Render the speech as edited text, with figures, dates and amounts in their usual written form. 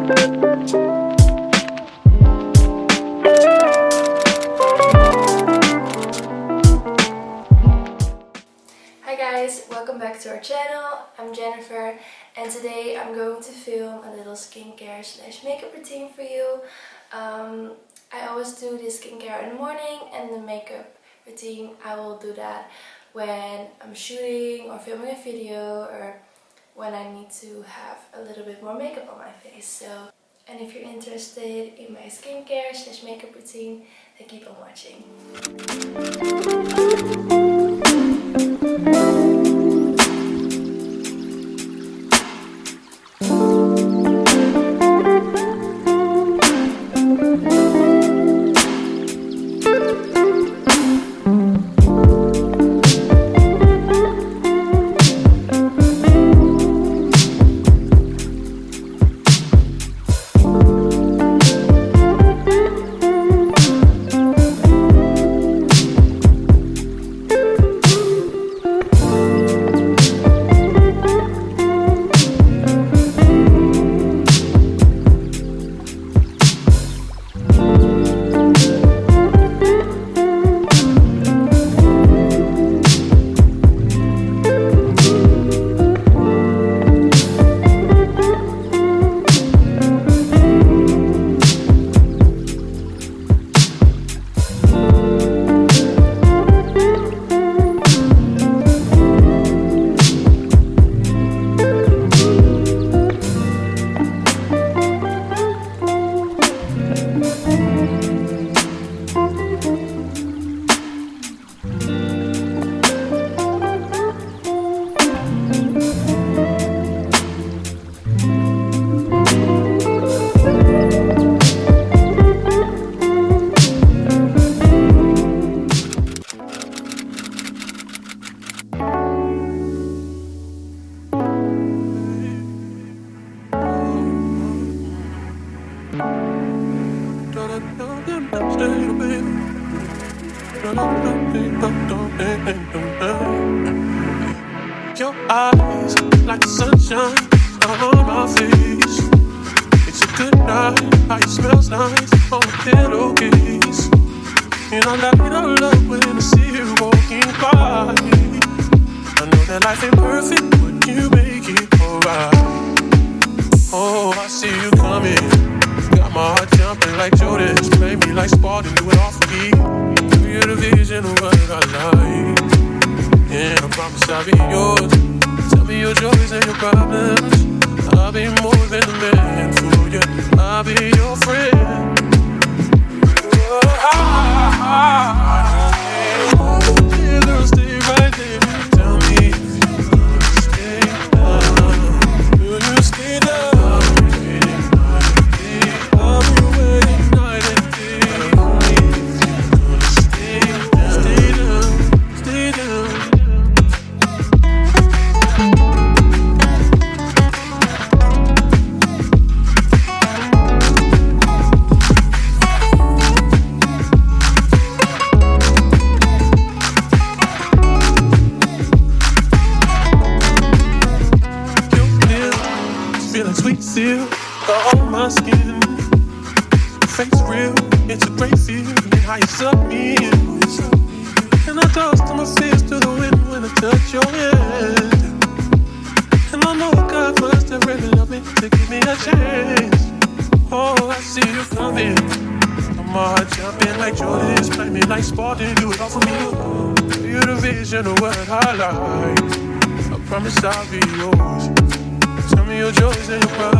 Hi guys, welcome back to our channel. I'm Jennifer and today I'm going to film a little skincare / makeup routine for you. I always do the skincare in the morning and the makeup routine I will do that when I'm shooting or filming a video or when I need to have a little bit more makeup on my face. And if you're interested in my skincare / makeup routine, then keep on watching. Your eyes like the sunshine on my face. It's a good night, how it smells nice on a pillowcase. And I light up when I see you walking by. I know that life ain't perfect, but you make it alright. Oh, I see you coming. Got my heart jumping like Judas. Made me like Spartan, do it all for me. You're the vision of what I like. And I promise I'll be yours. Tell me your joys and your problems. I'll be more than a man for you. I'll be your friend. Yeah, girl, stay right there. Tell me if you're gonna stay down. Will you stay down? I'll be waiting night and day. Only if you're gonna stay down. Stay down, stay down. Feel like sweet silk on my skin. Face real, it's a great feeling. How you suck me in. And I toss to my fears to the wind when I touch your hand. And I know God must have really loved me to give me a chance. Oh, I see you coming. My heart jumping like Jordan. Play me like Spartan, do it all for me. You're the vision of what I like. I promise I'll be yours. Tell me your joys and your problems.